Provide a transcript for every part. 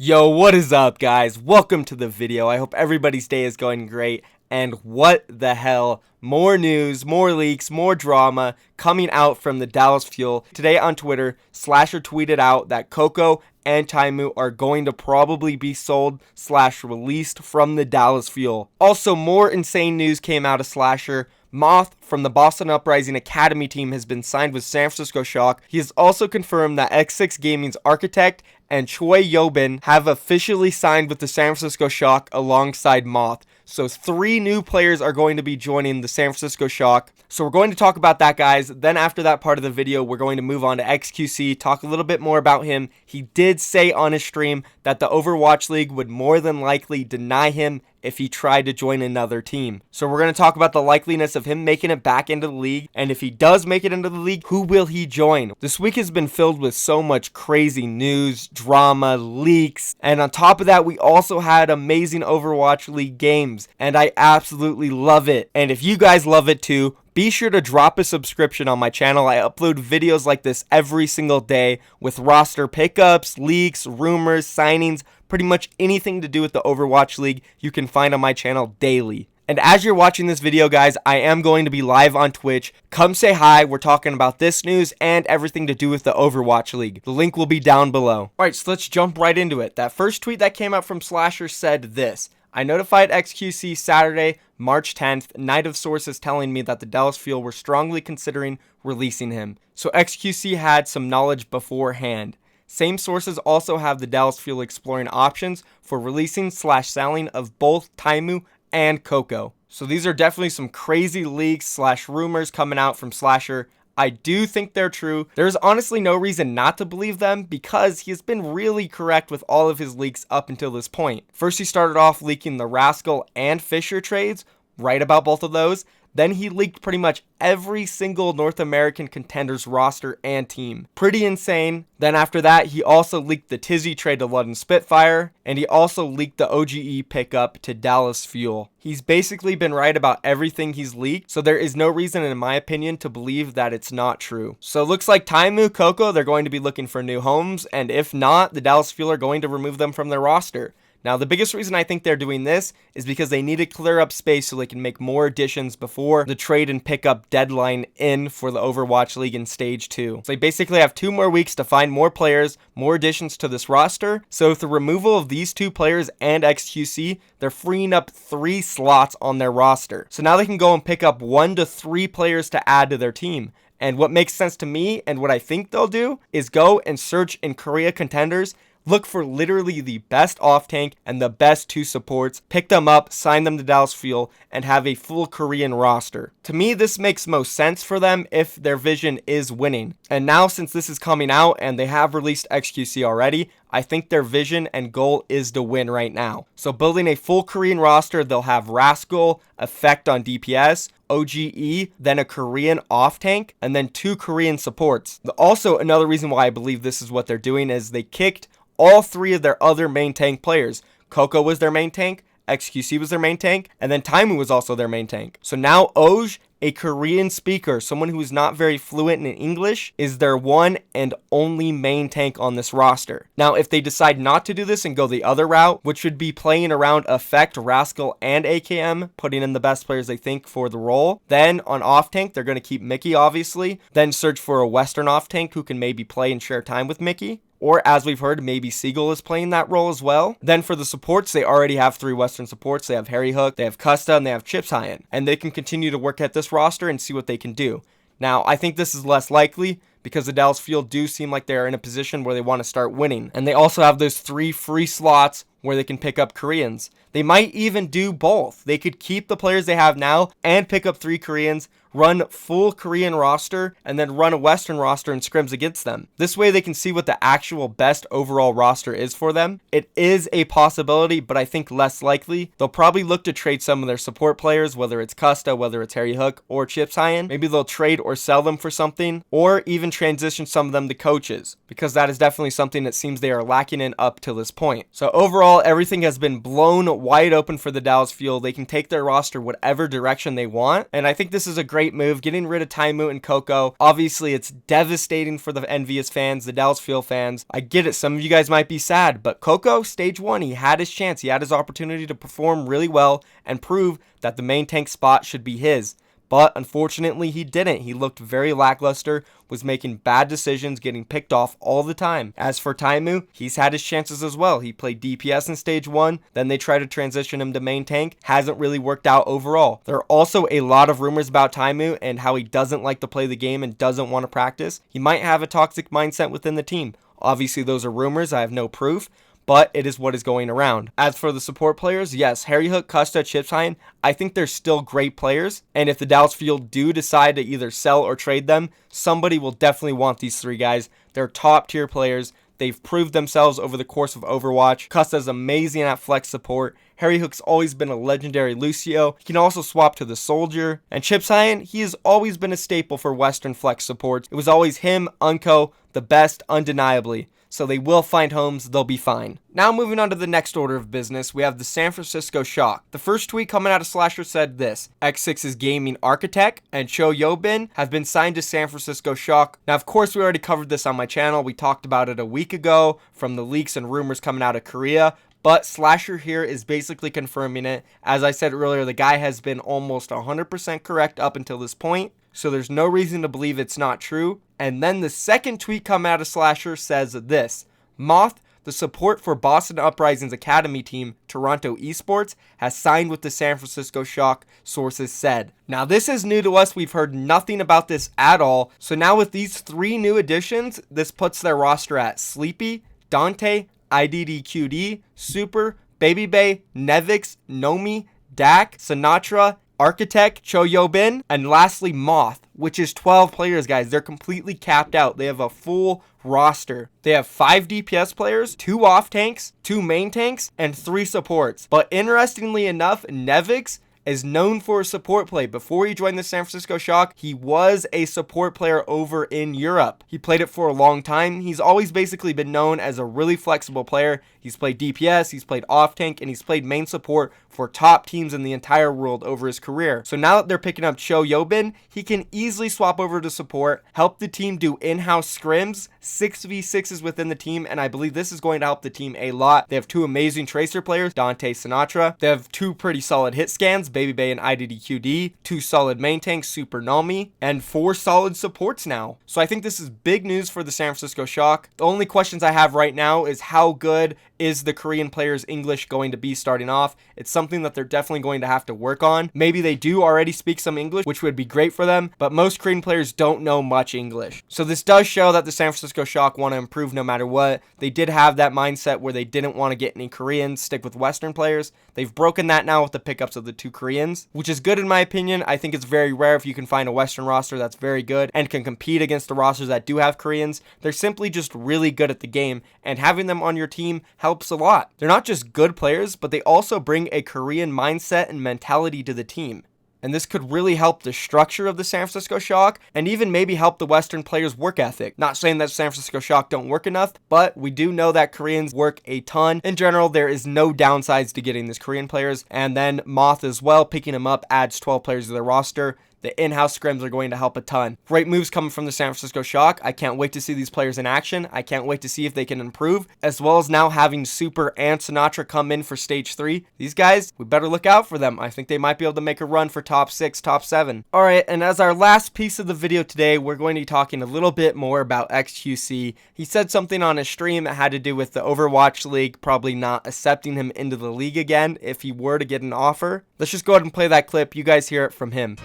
Yo, what is up, guys? Welcome to the video. I hope everybody's day is going great. And what the hell? More news, more leaks, more drama coming out from the Dallas Fuel. Today on Twitter, Slasher tweeted out that Coco and Taimou are going to probably be sold/released from the Dallas Fuel. Also, more insane news came out of Slasher. Moth from the Boston Uprising Academy team has been signed with San Francisco Shock. He has also confirmed that X6 Gaming's architect and Choi Yobin have officially signed with the San Francisco Shock alongside Moth. So 3 new players are going to be joining the San Francisco Shock. So we're going to talk about that, guys. Then after that part of the video, we're going to move on to XQC, talk a little bit more about him. He did say on his stream that the Overwatch League would more than likely deny him if he tried to join another team. So we're going to talk about the likeliness of him making it back into the league, and if he does make it into the league, who will he join? This week has been filled with so much crazy news, drama, leaks, and on top of that, we also had amazing Overwatch League games, and I absolutely love it. And if you guys love it too, be sure to drop a subscription on my channel. I upload videos like this every single day with roster pickups, leaks, rumors, signings, pretty much anything to do with the Overwatch League you can find on my channel daily. And as you're watching this video, guys, I am going to be live on Twitch. Come say hi. We're talking about this news and everything to do with the Overwatch League. The link will be down below. Alright, so let's jump right into it. That first tweet that came out from Slasher said this: I notified XQC Saturday, March 10th, night of sources telling me that the Dallas Fuel were strongly considering releasing him. So XQC had some knowledge beforehand. Same sources also have the Dallas Fuel exploring options for releasing/selling of both Taimou and Coco. So these are definitely some crazy leaks/rumors coming out from Slasher. I do think they're true. There's honestly no reason not to believe them because he has been really correct with all of his leaks up until this point. First, he started off leaking the Rascal and Fisher trades, right about both of those. Then he leaked pretty much every single North American Contenders roster and team. Pretty insane. Then after that, he also leaked the Tizzy trade to London Spitfire, and he also leaked the OGE pickup to Dallas Fuel. He's basically been right about everything he's leaked, so there is no reason, in my opinion, to believe that it's not true. So it looks like Taimou, Coco, they're going to be looking for new homes, and if not, the Dallas Fuel are going to remove them from their roster. Now, the biggest reason I think they're doing this is because they need to clear up space so they can make more additions before the trade and pickup deadline in for the Overwatch League in Stage 2. So they basically have 2 more weeks to find more players, more additions to this roster. So with the removal of these 2 players and XQC, they're freeing up 3 slots on their roster. So now they can go and pick up 1 to 3 players to add to their team. And what makes sense to me and what I think they'll do is go and search in Korea Contenders, look for literally the best off-tank and the best 2 supports, pick them up, sign them to Dallas Fuel, and have a full Korean roster. To me, this makes most sense for them if their vision is winning. And now, since this is coming out and they have released XQC already, I think their vision and goal is to win right now. So building a full Korean roster, they'll have Rascal, Effect on DPS, OGE, then a Korean off-tank, and then 2 Korean supports. Also, another reason why I believe this is what they're doing is they kicked all 3 of their other main tank players. Coco was their main tank, XQC was their main tank, and then Taimou was also their main tank. So now OG, a Korean speaker, someone who is not very fluent in English, is their one and only main tank on this roster. Now, if they decide not to do this and go the other route, which would be playing around Effect, Rascal, and AKM, putting in the best players they think for the role, then on off-tank, they're going to keep Mickey, obviously, then search for a Western off-tank who can maybe play and share time with Mickey. Or, as we've heard, maybe Seagull is playing that role as well. Then for the supports, they already have 3 Western supports. They have Harry Hook, they have Custa, and they have Chips Hyen. And they can continue to work at this roster and see what they can do. Now, I think this is less likely because the Dallas Fuel do seem like they're in a position where they want to start winning. And they also have those 3 free slots where they can pick up Koreans. They might even do both. They could keep the players they have now and pick up 3 Koreans, run full Korean roster, and then run a Western roster and scrims against them. This way they can see what the actual best overall roster is for them. It is a possibility, but I think less likely. They'll probably look to trade some of their support players, whether it's Custa, whether it's Harry Hook, or Chips Hyen. Maybe they'll trade or sell them for something, or even transition some of them to coaches, because that is definitely something that seems they are lacking in up till this point. So overall, everything has been blown wide open for the Dallas Fuel. They can take their roster whatever direction they want, and I think this is a great great move, getting rid of Taimou and Coco. Obviously, it's devastating for the envious fans, the Dallas Fuel fans. I get it. Some of you guys might be sad, but Coco, stage 1, he had his chance. He had his opportunity to perform really well and prove that the main tank spot should be his. But unfortunately, he didn't. He looked very lackluster, was making bad decisions, getting picked off all the time. As for Taimou, he's had his chances as well. He played DPS in stage 1, then they tried to transition him to main tank. Hasn't really worked out overall. There are also a lot of rumors about Taimou and how he doesn't like to play the game and doesn't want to practice. He might have a toxic mindset within the team. Obviously, those are rumors. I have no proof, but it is what is going around. As for the support players, yes, Harry Hook, Custa, Chipshine, I think they're still great players, and if the Dallas Fuel do decide to either sell or trade them, somebody will definitely want these 3 guys. They're top tier players. They've proved themselves over the course of Overwatch. Custa's amazing at flex support. Harry Hook's always been a legendary Lucio. He can also swap to the Soldier. And Chipshine, he has always been a staple for Western flex supports. It was always him, Unco, the best, undeniably. So they will find homes, they'll be fine. Now moving on to the next order of business, we have the San Francisco Shock. The first tweet coming out of Slasher said this: X6's gaming architect and Cho Yobin have been signed to San Francisco Shock. Now of course we already covered this on my channel, we talked about it a week ago from the leaks and rumors coming out of Korea. But Slasher here is basically confirming it. As I said earlier, the guy has been almost 100% correct up until this point. So there's no reason to believe it's not true. And then the second tweet coming out of Slasher says this: Moth, the support for Boston Uprising's academy team, Toronto eSports, has signed with the San Francisco Shock, sources said. Now this is new to us. We've heard nothing about this at all. So now with these 3 new additions, this puts their roster at Sleepy, Dante, IDDQD, Super, Baby Bay, Nevix, Nomi, Dak, Sinatra, Architect, Cho Yobin, and lastly Moth, which is 12 players, guys. They're completely capped out. They have a full roster. They have 5 DPS players, 2 off tanks, 2 main tanks, and 3 supports. But interestingly enough, Nevix is known for support play. Before he joined the San Francisco Shock, he was a support player over in Europe. He played it for a long time. He's always basically been known as a really flexible player. He's played DPS, he's played off tank, and he's played main support for top teams in the entire world over his career. So now that they're picking up Cho Yobin, he can easily swap over to support, help the team do in-house scrims, 6v6s within the team, and I believe this is going to help the team a lot. They have 2 amazing tracer players, Dante, Sinatra. They have 2 pretty solid hit scans, Baby Bay and IDDQD, 2 solid main tanks, Super Nomi, and 4 solid supports now. So I think this is big news for the San Francisco Shock. The only questions I have right now is how good is the Korean player's English going to be starting off? It's something that they're definitely going to have to work on. Maybe they do already speak some English, which would be great for them, but most Korean players don't know much English. So this does show that the San Francisco Shock want to improve no matter what. They did have that mindset where they didn't want to get any Koreans, stick with Western players. They've broken that now with the pickups of the 2 Koreans, which is good in my opinion. I think it's very rare if you can find a Western roster that's very good and can compete against the rosters that do have Koreans. They're simply just really good at the game, and having them on your team helps a lot. They're not just good players, but they also bring a Korean mindset and mentality to the team. And this could really help the structure of the San Francisco Shock and even maybe help the Western players' work ethic. Not saying that San Francisco Shock don't work enough, but we do know that Koreans work a ton. In general, there is no downsides to getting these Korean players. And then Moth as well, picking him up, adds 12 players to their roster. The in-house scrims are going to help a ton. Great moves coming from the San Francisco Shock. I can't wait to see these players in action. I can't wait to see if they can improve, as well as now having Super and Sinatra come in for stage 3. These guys, we better look out for them. I think they might be able to make a run for top 6, top 7. All right, and as our last piece of the video today, we're going to be talking a little bit more about XQC. He said something on his stream that had to do with the Overwatch League probably not accepting him into the league again if he were to get an offer. Let's just go ahead and play that clip. You guys hear it from him.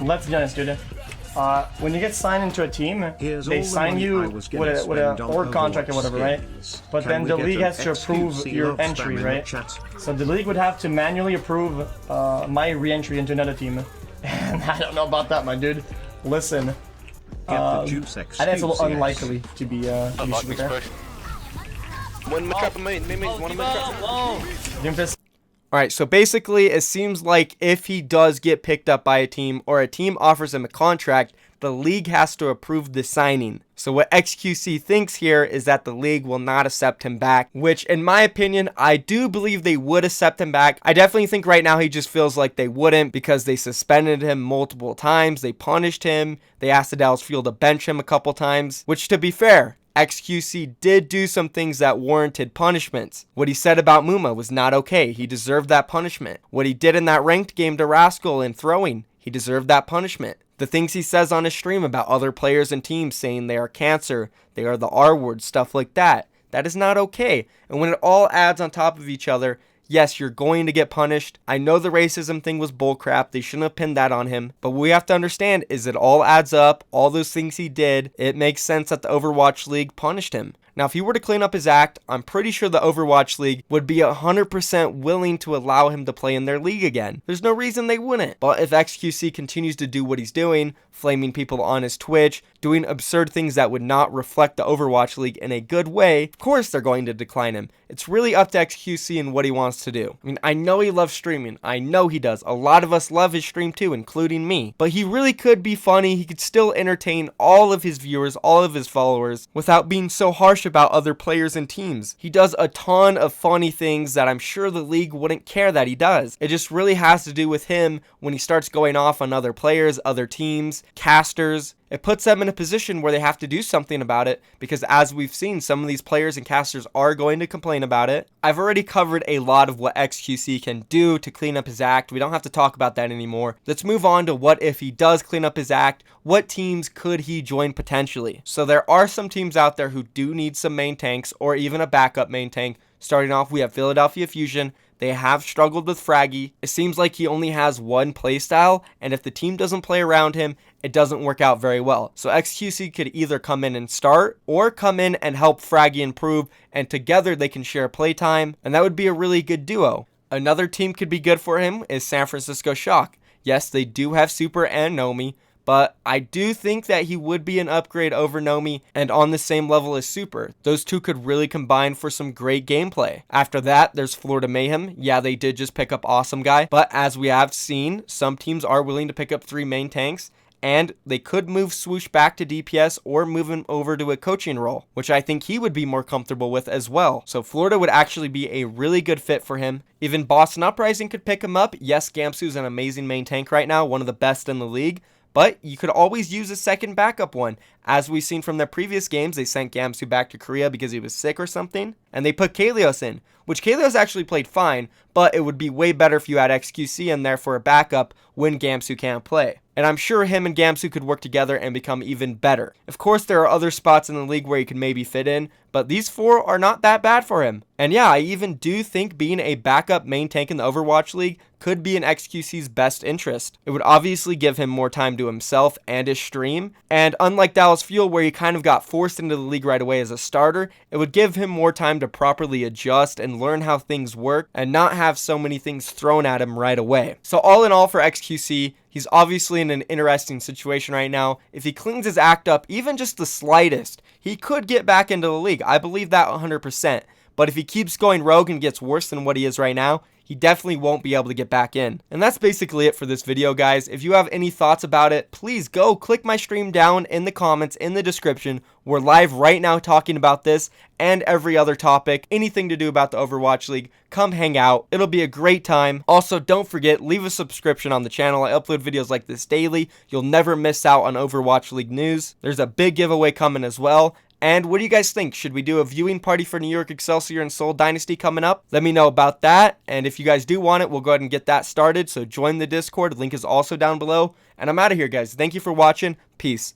Let's be honest, dude. When you get signed into a team, they sign you with an org contract or whatever, right? But then the league has to approve your entry, right? So the league would have to manually approve my re-entry into another team. And I don't know about that, my dude. Listen, I think it's a little unlikely to be there. Alright, so basically it seems like if he does get picked up by a team or a team offers him a contract, the league has to approve the signing. So what XQC thinks here is that the league will not accept him back, which in my opinion, I do believe they would accept him back. I definitely think right now he just feels like they wouldn't because they suspended him multiple times. They punished him. They asked the Dallas Fuel to bench him a couple times, which to be fair, XQC did do some things that warranted punishments. What he said about Muma was not okay. He deserved that punishment. What he did in that ranked game to Rascal in throwing, he deserved that punishment. The things he says on his stream about other players and teams saying they are cancer, they are the R word, stuff like that. That is not okay. And when it all adds on top of each other, yes, you're going to get punished. I know the racism thing was bullcrap. They shouldn't have pinned that on him. But what we have to understand is it all adds up. All those things he did, it makes sense that the Overwatch League punished him. Now, if he were to clean up his act, I'm pretty sure the Overwatch League would be 100% willing to allow him to play in their league again. There's no reason they wouldn't. But if XQC continues to do what he's doing, flaming people on his Twitch, doing absurd things that would not reflect the Overwatch League in a good way, of course they're going to decline him. It's really up to XQC and what he wants to do. I mean, I know he loves streaming. I know he does. A lot of us love his stream too, including me. But he really could be funny. He could still entertain all of his viewers, all of his followers, without being so harsh about other players and teams. He does a ton of funny things that I'm sure the league wouldn't care that he does. It just really has to do with him when he starts going off on other players, other teams, casters. It puts them in a position where they have to do something about it because as we've seen, some of these players and casters are going to complain about it. I've already covered a lot of what XQC can do to clean up his act. We don't have to talk about that anymore. Let's move on to what if he does clean up his act, what teams could he join potentially? So there are some teams out there who do need some main tanks or even a backup main tank. Starting off, we have Philadelphia Fusion. They have struggled with Fraggy. It seems like he only has one playstyle, and if the team doesn't play around him, it doesn't work out very well. So XQC could either come in and start, or come in and help Fraggy improve, and together they can share playtime, and that would be a really good duo. Another team could be good for him is San Francisco Shock. Yes, they do have Super and Nomi, but I do think that he would be an upgrade over Nomi and on the same level as Super. Those two could really combine for some great gameplay. After that, there's Florida Mayhem. Yeah, they did just pick up Awesome Guy, but as we have seen, some teams are willing to pick up 3 main tanks, and they could move Swoosh back to DPS or move him over to a coaching role, which I think he would be more comfortable with as well. So Florida would actually be a really good fit for him. Even Boston Uprising could pick him up. Yes, Gamsu's an amazing main tank right now, one of the best in the league, but you could always use a second backup one. As we've seen from their previous games, they sent Gamsu back to Korea because he was sick or something, and they put Kalios in, which Kalios actually played fine, but it would be way better if you had XQC in there for a backup when Gamsu can't play. And I'm sure him and Gamsu could work together and become even better. Of course, there are other spots in the league where he can maybe fit in, but these 4 are not that bad for him. And yeah, I even do think being a backup main tank in the Overwatch League could be in XQC's best interest. It would obviously give him more time to himself and his stream, and unlike Dallas Fuel where he kind of got forced into the league right away as a starter, it would give him more time to properly adjust and learn how things work and not have so many things thrown at him right away. So all in all for XQC, he's obviously in an interesting situation right now. If he cleans his act up even just the slightest, he could get back into the league. I believe that 100%. But if he keeps going rogue and gets worse than what he is right now, he definitely won't be able to get back in. And that's basically it for this video, guys. If you have any thoughts about it, please go click my stream down in the comments in the description. We're live right now talking about this and every other topic, anything to do about the Overwatch League. Come hang out. It'll be a great time. Also, don't forget, leave a subscription on the channel. I upload videos like this daily. You'll never miss out on Overwatch League news. There's a big giveaway coming as well. And what do you guys think? Should we do a viewing party for New York Excelsior and Seoul Dynasty coming up? Let me know about that. And if you guys do want it, we'll go ahead and get that started. So join the Discord. Link is also down below. And I'm out of here, guys. Thank you for watching. Peace.